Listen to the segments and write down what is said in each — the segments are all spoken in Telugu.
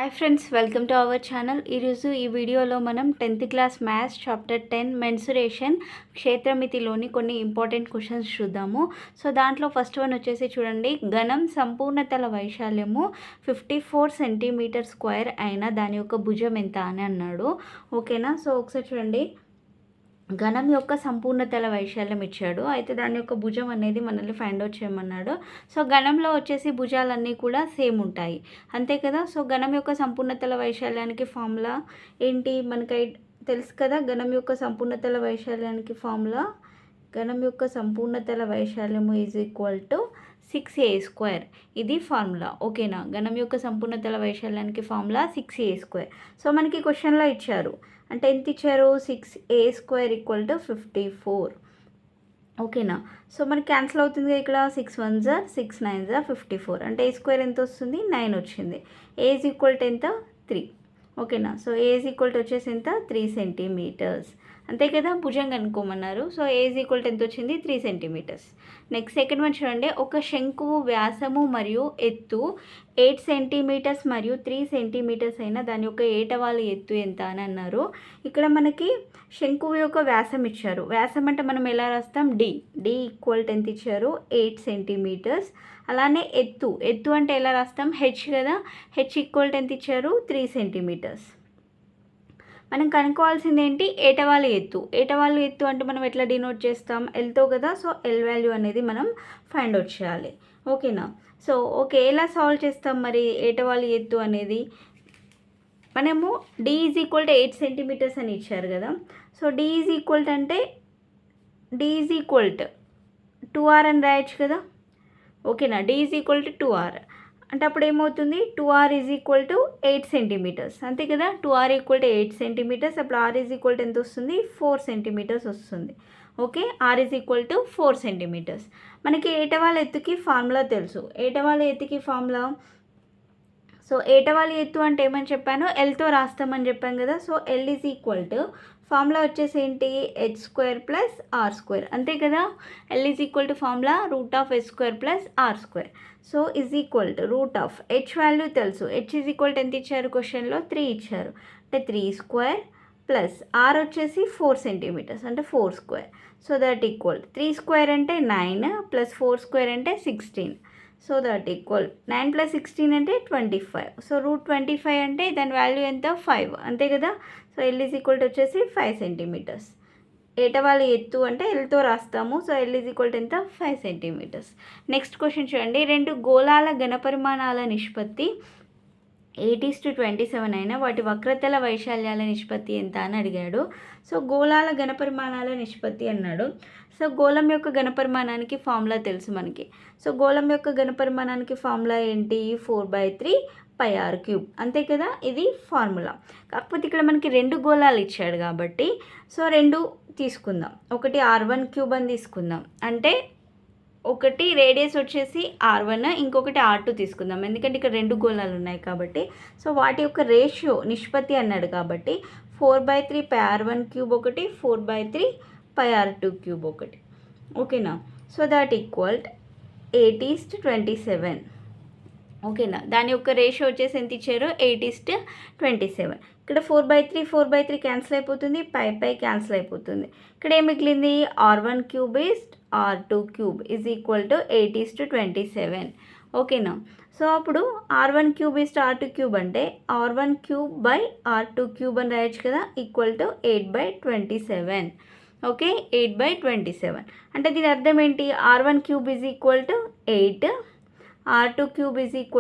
Hi friends, welcome to our channel. ఈరోజు ఈ వీడియోలో మనం 10th class maths chapter 10 mensuration క్షేత్రమితిలోని కొన్ని ఇంపార్టెంట్ క్వశ్చన్స్ చూద్దాము. సో దాంట్లో ఫస్ట్ వన్ వచ్చేసి చూడండి, ఘనం సంపూర్ణతల వైశాల్యము 54 సెంటీమీటర్ స్క్వేర్ అయిన దాని యొక్క భుజం ఎంత అని అన్నాడు. ఓకేనా. సో ఒకసారి చూడండి, ఘనం యొక్క సంపూర్ణతల వైశాల్యం ఇచ్చాడు. అయితే దాని యొక్క భుజం అనేది మనల్ని ఫైండ్ అవుట్ చేయమన్నాడు. సో ఘనంలో వచ్చేసి భుజాలన్నీ కూడా సేమ్ ఉంటాయి, అంతే కదా. సో ఘనం యొక్క సంపూర్ణతల వైశాల్యానికి ఫార్ములా ఏంటి మనకి తెలుసు కదా. ఘనం యొక్క సంపూర్ణతల వైశాల్యానికి ఫార్ములా, ఘనం యొక్క సంపూర్ణతల వైశాల్యము ఈజ్ ఈక్వల్ టు 6a². ఇది ఫార్ములా. ఓకేనా. ఘనం యొక్క సంపూర్ణతల వైశాల్యానికి ఫార్ములా 6a². సో మనకి క్వశ్చన్లో ఇచ్చారు, అంటే ఎంత ఇచ్చారు, 6a² = 54. ఓకేనా. సో మనకి క్యాన్సిల్ అవుతుంది ఇక్కడ, 6 1s 6 9s 54. అంటే a² ఎంత వస్తుంది, 9 వచ్చింది. a = ఎంత, 3. ఓకేనా. సో a వచ్చేసి ఎంత, 3 సెంటీమీటర్స్, అంతే కదా. భుజం కనుక్కోమన్నారు. సో a ఎంత వచ్చింది, 3 సెంటీమీటర్స్. నెక్స్ట్ సెకండ్ వన్ చూడండి, ఒక శంకువు వ్యాసము మరియు ఎత్తు 8 సెంటీమీటర్స్ మరియు 3 సెంటీమీటర్స్ అయినా దాని యొక్క ఏటవాలు ఎత్తు ఎంత అని అన్నారు. ఇక్కడ మనకి శంకువు యొక్క వ్యాసం ఇచ్చారు. వ్యాసం అంటే మనం ఎలా రాస్తాం, d ఎంత ఇచ్చారు, 8 సెంటీమీటర్స్. అలానే ఎత్తు అంటే ఎలా రాస్తాం, h కదా. h ఎంత ఇచ్చారు, 3 సెంటీమీటర్స్. మనం కనుక్కోవాల్సింది ఏంటి, ఏటవాలు ఎత్తు అంటే మనం ఎట్లా డినోట్ చేస్తాం, ఎల్తో కదా. సో ఎల్ వాల్యూ అనేది మనం ఫైండ్ అవుట్ చేయాలి. ఓకేనా. సో ఓకే, ఎలా సాల్వ్ చేస్తాం మరి ఏటవాలు ఎత్తు అనేది. మనము d = 8 సెంటీమీటర్స్ అని ఇచ్చారు కదా. సో d అంటే d 2r అని రాయొచ్చు కదా. ఓకేనా. d 2r అంటే అప్పుడు ఏమవుతుంది, 2r = 8 సెంటీమీటర్స్, అంతే కదా. 2r = 8 centimetres. అప్పుడు r ఎంత వస్తుంది, 4 సెంటీమీటర్స్ వస్తుంది. ఓకే. r 4 centimetres. మనకి ఏటవాల ఎత్తుకి ఫార్ములా తెలుసు. ఏటవాల ఎత్తుకి ఫార్ములా, సో ఏటవాల ఎత్తు అంటే ఏమని చెప్పాను, ఎల్తో రాస్తామని చెప్పాను కదా. సో ఎల్ ఫార్ములా వచ్చేసి ఏంటి, h² + r², అంతే కదా. L formula √h² + r². So h value తెలుసు. h ఎంత ఇచ్చారు క్వశ్చన్లో, 3 ఇచ్చారు. అంటే 3² ప్లస్ r వచ్చేసి 4 సెంటీమీటర్స్, అంటే 4². సో దట్ 3² అంటే 9 ప్లస్ 4² అంటే 16. సో దట్ 9 + 16 అంటే 25. సో √25 అంటే దాని వాల్యూ ఎంత, 5, అంతే కదా. సో ఎల్ వచ్చేసి 5 సెంటీమీటర్స్. ఏటవాళ్ళ ఎత్తు అంటే ఎల్తో రాస్తాము. సో ఎల్ ఎంత, 5 సెంటీమీటర్స్. నెక్స్ట్ క్వశ్చన్ చూడండి, 2 గోళాల ఘనపరిమాణాల నిష్పత్తి 8:27 అయినా వాటి వక్రతల వైశాల్యాల నిష్పత్తి ఎంత అని అడిగాడు. సో గోళాల ఘనపరిమాణాల నిష్పత్తి అన్నాడు. సో గోళం యొక్క ఘనపరిమాణానికి ఫార్ములా తెలుసు మనకి. సో గోళం యొక్క ఘనపరిమాణానికి ఫార్ములా ఏంటి, 4/3 πr³, అంతే కదా. ఇది ఫార్ములా. కాకపోతే ఇక్కడ మనకి 2 గోళాలు ఇచ్చాడు కాబట్టి సో 2 తీసుకుందాం. ఒకటి r1³ అని తీసుకుందాం, అంటే ఒకటి రేడియస్ వచ్చేసి r1, ఇంకొకటి r2 తీసుకుందాం. ఎందుకంటే ఇక్కడ 2 గోళాలు ఉన్నాయి కాబట్టి. సో వాటి యొక్క రేషియో నిష్పత్తి అన్నాడు కాబట్టి 4/3 πr1³ ఒకటి, 4/3 πr2³ ఒకటి. ఓకేనా. So that 8:27. ఓకేనా. దాని యొక్క రేషియో వచ్చేసి ఎంత ఇచ్చారు, 8:27. ఇక్కడ 4/3 క్యాన్సిల్ అయిపోతుంది, పై క్యాన్సిల్ అయిపోతుంది. ఇక్కడ ఏం మిగిలింది, r1³ r2³ = 8:27. ఓకేనా. సో అప్పుడు r1³ r2³ అంటే r1³ / r2³ అని రాయొచ్చు కదా, = 8/27. ఓకే, 8/27. అంటే దీని అర్థం ఏంటి, r1³ = 8, r2³ =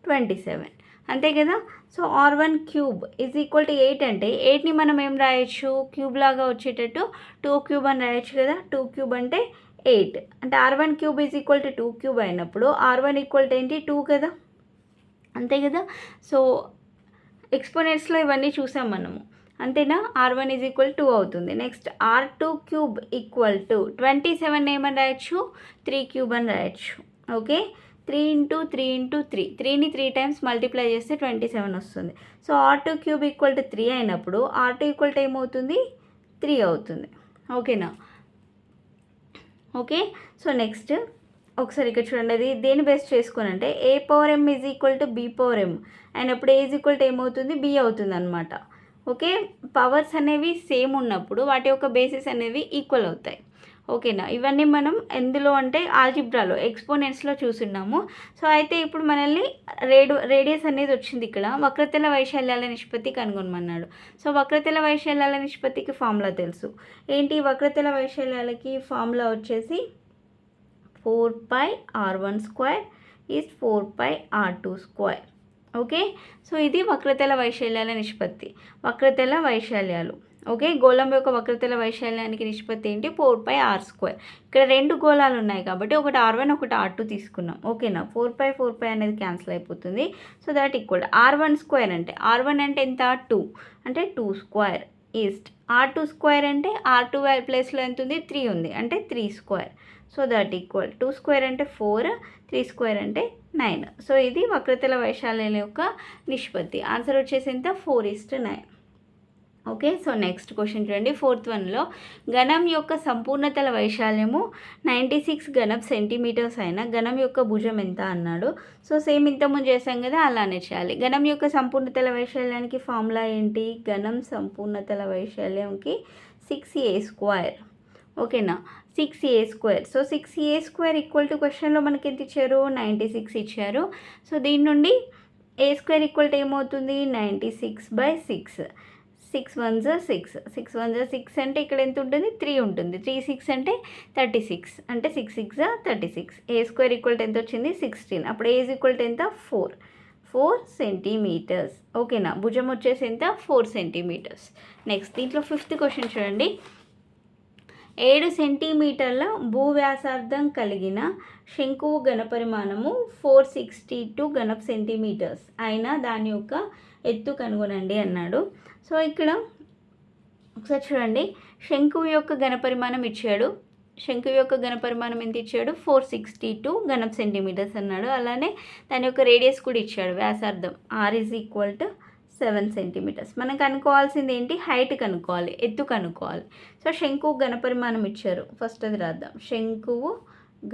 27, అంతే కదా. సో r1³ 8 అంటే 8ని మనం ఏం రాయొచ్చు, క్యూబ్ లాగా వచ్చేటట్టు 2³ అని రాయొచ్చు కదా. 2³ అంటే 8, అంటే r1³ = 2³ అయినప్పుడు r1 ఏంటి, 2 కదా, అంతే కదా. సో ఎక్స్పోనెంట్స్లో ఇవన్నీ చూసాం మనము, అంతేనా. r1 = 2 అవుతుంది. నెక్స్ట్ r2³ = 27 ఏమని రాయొచ్చు, 3³ అని రాయొచ్చు. ఓకే. 3 × 3 × 3, 3ని 3 టైమ్స్ మల్టిప్లై చేస్తే 27 వస్తుంది. సో r2³ 3 అయినప్పుడు r2 ఏమవుతుంది, 3 అవుతుంది. ఓకేనా. ఓకే. సో నెక్స్ట్ ఒకసారి ఇక్కడ చూడండి, అది దేని బేస్ చేసుకొని అంటే a power m is equal to b power m అయినప్పుడు ఏ ఈజ్ ఈక్వల్ టు ఏమవుతుంది, బి అవుతుంది అనమాట. ఓకే, పవర్స్ అనేవి సేమ్ ఉన్నప్పుడు వాటి యొక్క బేసిస్ అనేవి ఈక్వల్ అవుతాయి. ఓకేనా, ఇవన్నీ మనం ఎందులో అంటే ఆల్జిబ్రాలో ఎక్స్పోనెంట్స్లో చూస్తున్నాము. సో అయితే ఇప్పుడు మనల్ని రేడియస్ అనేది వచ్చింది. ఇక్కడ వక్రతల వైశాల్యాల నిష్పత్తి కనుగొనమన్నాడు. సో వక్రతల వైశాల్యాల నిష్పత్తికి ఫార్ములా తెలుసు. ఏంటి వక్రతల వైశాల్యాలకి ఫార్ములా వచ్చేసి 4πr1² is 4πr2². Okay, so ఇది వక్రతల వైశాల్యాల నిష్పత్తి, వక్రతల వైశాల్యాలు. ఓకే, గోళం యొక్క వక్రతల వైశాల్యానికి నిష్పత్తి ఏంటి, 4πr². ఇక్కడ రెండు గోళాలు ఉన్నాయి కాబట్టి ఒకటి R1 ఒకటి R2 తీసుకున్నాం. ఓకేనా, 4π అనేది క్యాన్సిల్ అయిపోతుంది. సో దాట్ ఈక్వల్ R1² అంటే R1 అంటే ఎంత, 2 అంటే 2² ఈస్ట్ R2² అంటే R2 ప్లేస్లో ఎంత ఉంది, 3 ఉంది అంటే 3². సో దట్ ఈక్వల్ 2² అంటే 4, 3² అంటే 9. సో ఇది వక్రతల వైశాల్యాల యొక్క నిష్పత్తి. ఆన్సర్ వచ్చేసి ఎంత, 4:9. ఓకే, సో నెక్స్ట్ క్వశ్చన్ చూడండి, 4th వన్లో ఘనం యొక్క సంపూర్ణతల వైశాల్యము 96 ఘనపు సెంటీమీటర్స్ అయిన ఘనం యొక్క భుజం ఎంత అన్నాడు. సో సేమ్ ఇంతకుముందు చేసాం కదా, అలానే చేయాలి. ఘనం యొక్క సంపూర్ణతల వైశాల్యానికి ఫార్ములా ఏంటి, ఘనం సంపూర్ణతల వైశాల్యంకి 6a². ఓకేనా, 6a². So 6a² equal to క్వశ్చన్లో మనకి ఎంత ఇచ్చారు, 96 ఇచ్చారు. సో దీని నుండి a² ఈక్వల్ టు ఏమవుతుంది, 96/6. 6 1s 6, 6 1s 6 అంటే ఇక్కడ ఎంత ఉంటుంది, 3 ఉంటుంది. 3 6 అంటే 36 అంటే 6 6 36. a² ఈక్వల్ టు ఎంత వచ్చింది, 16. అప్పుడు a ఈజ్ ఈక్వల్ టు ఎంత, 4 సెంటీమీటర్స్. ఓకేనా, భుజం వచ్చేసి ఎంత, 4 సెంటీమీటర్స్. నెక్స్ట్ దీంట్లో 5th క్వశ్చన్ చూడండి, 7 సెంటీమీటర్ల భూవ్యాసార్థం కలిగిన శంకువు ఘనపరిమాణము 462 ఘనపు సెంటీమీటర్స్ అయినా దాని యొక్క ఎత్తు కనుగొనండి అన్నాడు. సో ఇక్కడ ఒకసారి చూడండి, శంకువు యొక్క ఘనపరిమాణం ఇచ్చాడు. శంకువు యొక్క ఘనపరిమాణం ఎంత ఇచ్చాడు, 462 ఘనపు సెంటీమీటర్స్ అన్నాడు. అలానే దాని యొక్క రేడియస్ కూడా ఇచ్చాడు, వ్యాసార్థం r is equal to 7 centimetres. మనం కనుక్కోవాల్సింది ఏంటి, హైట్ కనుక్కోవాలి, ఎత్తు కనుక్కోవాలి. సో శంకువు ఘనపరిమాణం ఇచ్చారు, ఫస్ట్ అది రాద్దాం. శంకువు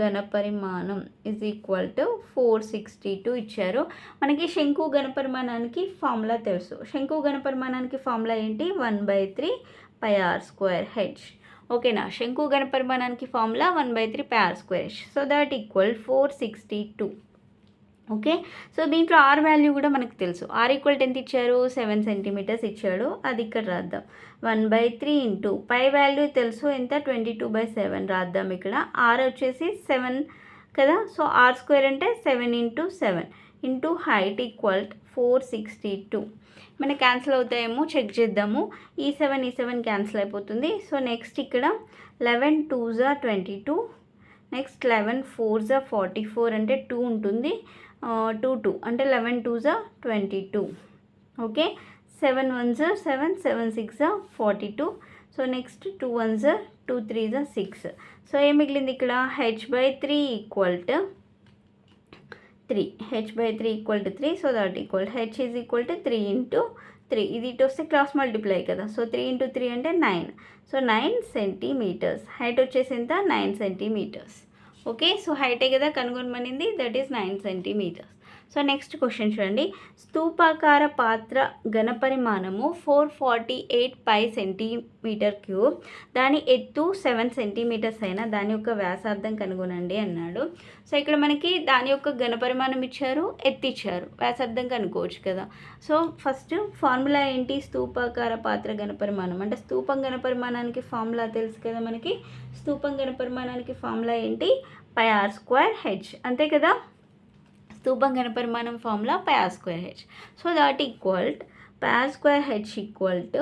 ఘనపరిమాణం ఈజ్ ఈక్వల్ టు 462 ఇచ్చారు. మనకి శంకువు ఘనపరిమాణానికి ఫార్ములా తెలుసు. శంకువు ఘనపరిమాణానికి ఫార్ములా ఏంటి, 1/3πr²h. ఓకేనా, శంకువు ఘనపరిమాణానికి formula 1/3πr²h. So that equal 462. Okay, so దీంట్లో ఆర్ వాల్యూ కూడా మనకు తెలుసు. ఆర్ ఈక్వల్ ఎంత ఇచ్చారు, 7 సెంటీమీటర్స్ ఇచ్చాడు. అది ఇక్కడ రాద్దాం. 1/3 ఇంటూ పై వాల్యూ తెలుసు ఎంత, 22/7 రాద్దాం. ఇక్కడ ఆర్ వచ్చేసి 7 కదా. సో r² అంటే 7 × 7 ఇంటూ హైట్ ఈక్వల్ 462. మనకి క్యాన్సిల్ అవుతాయేమో చెక్ చేద్దాము. ఈ 7 క్యాన్సిల్ అయిపోతుంది. సో నెక్స్ట్ ఇక్కడ 11 2s 22, నెక్స్ట్ 11 4s 44 అంటే 2 ఉంటుంది. 2 అంటే 11 2s 22. Okay, 7 1s 7, 7 6 42. So next 2 1s 2 3s 6. So ఏం మిగిలింది ఇక్కడ, h/3 equal to 3. h/3 equal to 3. So that equal h is equal to 3 × 3. ఇది ఇటు వస్తే క్రాస్ మల్టిప్లై కదా. సో 3 × 3 అంటే 9. So 9 centimetres. హైట్ వచ్చేసి ఎంత, 9 సెంటీమీటర్స్. ఓకే, సో హైటే కదా కనుగొనమనింది, that is 9 centimetres. So next question చూడండి, స్తూపాకార పాత్ర ఘనపరిమాణము 448 పై సెంటీమీటర్ క్యూబ్, దాని ఎత్తు 7 సెంటీమీటర్స్ అయినా దాని యొక్క వ్యాసార్థం కనుగొనండి అన్నాడు. సో ఇక్కడ మనకి దాని యొక్క ఘనపరిమాణం ఇచ్చారు, ఎత్తు ఇచ్చారు, వ్యాసార్థం కనుక్కోవచ్చు కదా. సో ఫస్ట్ ఫార్ములా ఏంటి, స్తూపాకార పాత్ర ఘనపరిమాణం అంటే స్తూపం ఘనపరిమాణానికి ఫార్ములా తెలుసు కదా మనకి. స్తూపం ఘనపరిమాణానికి ఫార్ములా ఏంటి, πr²h అంతే కదా. స్తూపం ఘనపరిమాణం formula πr²h. So that equal πr²h equal to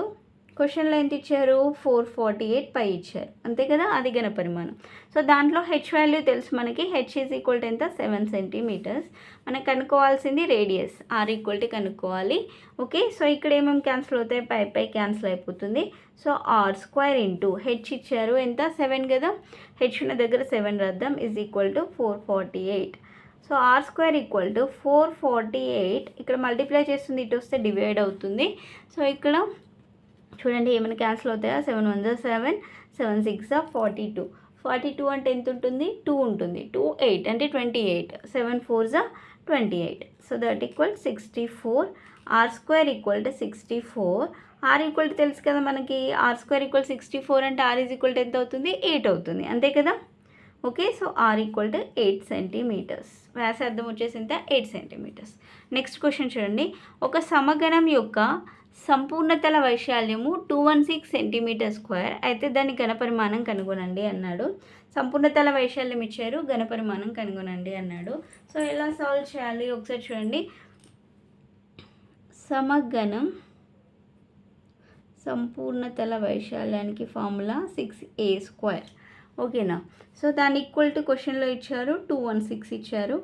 క్వశ్చన్లో ఎంత ఇచ్చారు, 448 పై ఇచ్చారు అంతే కదా, అది ఘనపరిమాణం. సో దాంట్లో హెచ్ వాల్యూ తెలుసు మనకి. హెచ్ ఈజ్ ఈక్వల్ టు ఎంత, 7 సెంటీమీటర్స్. మనకు కనుక్కోవాల్సింది రేడియస్, ఆర్ ఈక్వల్ టు కనుక్కోవాలి. ఓకే, సో ఇక్కడ ఏమేమి క్యాన్సిల్ అవుతాయి, పై క్యాన్సిల్ అయిపోతుంది. సో r² ఇంటూ హెచ్ ఇచ్చారు ఎంత, 7 కదా. హెచ్ ఉన్న దగ్గర 7 రాద్దాం, is equal to 448. So r² equal to 448. ఇక్కడ మల్టిప్లై చేస్తుంది, ఇటు వస్తే డివైడ్ అవుతుంది. సో ఇక్కడ చూడండి ఏమైనా క్యాన్సిల్ అవుతాయా, 7 1s 7, 7 6 42. 42 అంటే ఎంత ఉంటుంది? 2 ఉంటుంది. 2 8 అంటే 28. 7 4 28. So that equal 64. R square equal to 64. R equal to తెలుసు కదా మనకి, ఆర్ స్క్వేర్ ఈక్వల్ 64 అంటే ఆర్ ఈజ్ ఈక్వల్ టు ఎంత అవుతుంది? 8 అవుతుంది, అంతే కదా. Okay, so r equal to 8 centimetres. వ్యాసార్థం వచ్చేసి ఎంత? 8 సెంటీమీటర్స్. నెక్స్ట్ క్వశ్చన్ చూడండి. ఒక సమగణం యొక్క సంపూర్ణతల వైశాల్యము 216 సెంటీమీటర్ స్క్వేర్ అయితే దాని ఘనపరిమాణం కనుగొనండి అన్నాడు. సంపూర్ణతల వైశాల్యం ఇచ్చారు, ఘనపరిమాణం కనుగొనండి అన్నాడు. సో ఎలా సాల్వ్ చేయాలి ఒకసారి చూడండి. సమగణం సంపూర్ణతల వైశాల్యానికి ఫార్ములా 6a². ఓకేనా. సో దాని ఈక్వల్ టు క్వశ్చన్లో ఇచ్చారు 216 ఇచ్చారు.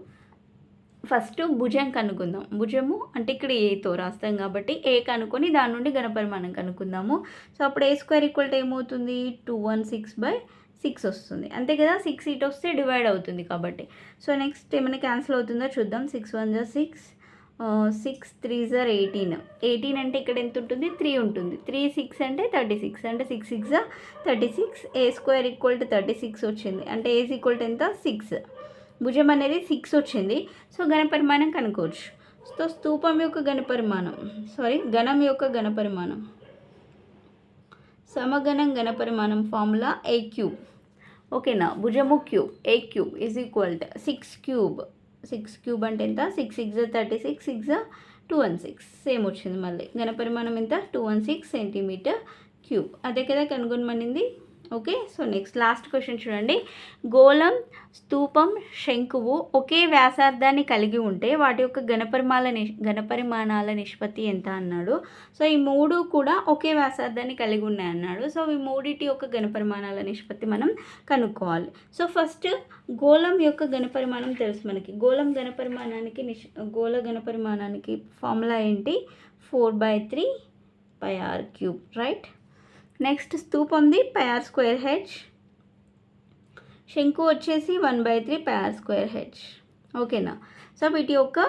ఫస్ట్ భుజం కనుక్కుందాం. భుజము అంటే ఇక్కడ ఏతో రాస్తాం కాబట్టి ఏ కనుక్కొని దాని నుండి ఘనపరిమాణం కనుక్కుందాము. సో అప్పుడు a² ఈక్వల్ టు ఏమవుతుంది? 216/6 వస్తుంది, అంతే కదా. 6 ఇటు వస్తే డివైడ్ అవుతుంది కాబట్టి. సో నెక్స్ట్ ఏమైనా క్యాన్సిల్ అవుతుందో చూద్దాం. 6 1 6, 6 3 18. 18 అంటే ఇక్కడ ఎంత ఉంటుంది? 3 ఉంటుంది. 3 6 అంటే 36, అంటే 6 6 36. a² ఈక్వల్ టు 36 వచ్చింది, అంటే ఏజ్ ఈక్వల్ టు ఎంత? 6. భుజం అనేది 6 వచ్చింది. సో ఘనపరిమాణం కనుక్కోవచ్చు. సో స్తూపం యొక్క ఘనపరిమాణం, ఘనం యొక్క ఘనపరిమాణం, సమగణం ఘనపరిమాణం ఫార్ములా a³. ఓకేనా. భుజము cube, a³ is equal to 6³ 6³ అంటే ఎంత? 6 6 36, 6 216. సేమ్ వచ్చింది మళ్ళీ. ఘనపరిమాణం ఎంత? 216 సెంటీమీటర్ క్యూబ్, అదే కదా కనుగొనమనింది. Okay, so next last question చూడండి. గోళం, స్తూపం, శంకువు ఒకే వ్యాసార్థాన్ని కలిగి ఉంటే వాటి యొక్క ఘనపరిమాణాల నిష్పత్తి ఎంత అన్నాడు. సో ఈ మూడు కూడా ఒకే వ్యాసార్థాన్ని కలిగి ఉన్నాయి అన్నాడు. సో ఈ మూడిటి యొక్క ఘనపరిమాణాల నిష్పత్తి మనం కనుక్కోవాలి. సో ఫస్ట్ గోళం యొక్క ఘనపరిమాణం తెలుసు మనకి. గోళ ఘనపరిమాణానికి ఫార్ములా ఏంటి? 4/3 πr³, రైట్. నెక్స్ట్ స్తూపంది πr²h, శంకు వచ్చేసి 1/3 πr²h. ఓకేనా. సో వీటి యొక్క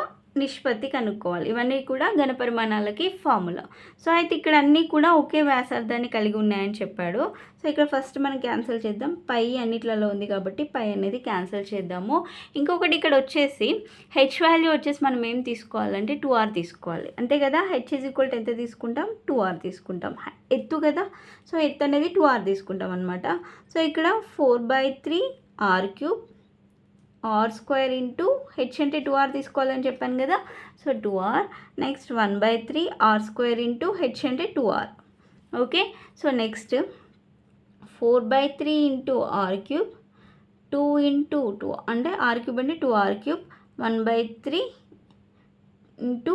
నిష్పత్తి కనుక్కోవాలి. ఇవన్నీ కూడా ఘనపరిమాణాలకి ఫార్ములా. సో అయితే ఇక్కడ అన్నీ కూడా ఒకే వ్యాసార్థాన్ని కలిగి ఉన్నాయని చెప్పాడు. సో ఇక్కడ ఫస్ట్ మనం క్యాన్సిల్ చేద్దాం. పై అన్నిట్లలో ఉంది కాబట్టి పై అనేది క్యాన్సిల్ చేద్దాము. ఇంకొకటి ఇక్కడ వచ్చేసి హెచ్ వాల్యూ వచ్చేసి మనం ఏం తీసుకోవాలంటే 2r తీసుకోవాలి, అంతే కదా. హెచ్ ఈజ్ ఈక్వల్ టు ఎంత తీసుకుంటాం? 2r తీసుకుంటాం. ఎత్తు కదా, సో ఎత్తు అనేది 2r తీసుకుంటాం అనమాట. సో ఇక్కడ 4/3 r³ r² ఇంటూ హెచ్ అంటే 2r తీసుకోవాలని చెప్పాను కదా. So 2r. Next 1/3 r² into H అంటే 2r. Okay, so next 4/3 into r³ 2 into 2 అంటే r³ అంటే 2r³. 1/3 ఇంటూ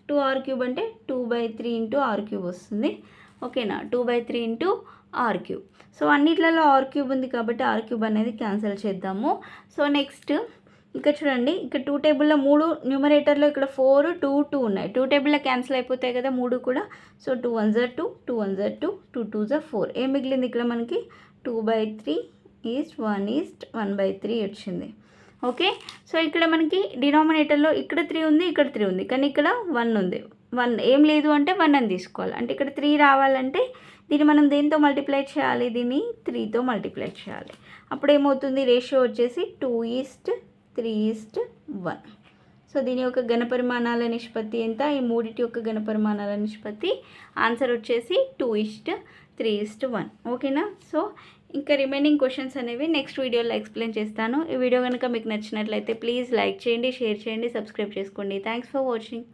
2r³ అంటే 2/3 ఇంటూ r³ వస్తుంది. ఓకేనా. 2/3 ఇంటూ r³. సో అన్నిట్లలో r³ ఉంది కాబట్టి r³ అనేది క్యాన్సిల్ చేద్దాము. సో నెక్స్ట్ ఇక్కడ చూడండి, ఇక్కడ 2 టేబుల్లో 3 న్యూమరేటర్లో ఇక్కడ 4 2 2 ఉన్నాయి. 2 టేబుల్లో క్యాన్సిల్ అయిపోతాయి కదా 3 కూడా. సో 2 1 2, 2 1 2, 2 2 4. ఏం మిగిలింది ఇక్కడ మనకి? 2/3 ఈస్ట్ 1/3 వచ్చింది. ఓకే, సో ఇక్కడ మనకి డినామినేటర్లో ఇక్కడ 3 ఉంది, ఇక్కడ 3 ఉంది, కానీ ఇక్కడ 1 ఉంది. 1 ఏం లేదు అంటే 1 అని తీసుకోవాలి. అంటే ఇక్కడ 3 రావాలంటే దీన్ని మనం దేంతో మల్టిప్లై చేయాలి? దీన్ని 3తో మల్టిప్లై చేయాలి. అప్పుడు ఏమవుతుంది? రేషియో వచ్చేసి 2:3:1. సో దీని యొక్క ఘనపరిమాణాల నిష్పత్తి ఎంత? ఈ మూడిటి యొక్క ఘనపరిమాణాల నిష్పత్తి ఆన్సర్ వచ్చేసి 2:3:1. ఓకేనా. సో ఇంకా రిమైనింగ్ క్వశ్చన్స్ అనేవి నెక్స్ట్ వీడియోలో ఎక్స్ప్లెయిన్ చేస్తాను. ఈ వీడియో కనుక మీకు నచ్చినట్లయితే ప్లీజ్ లైక్ చేయండి, షేర్ చేయండి, సబ్స్క్రైబ్ చేసుకోండి. Thanks for watching.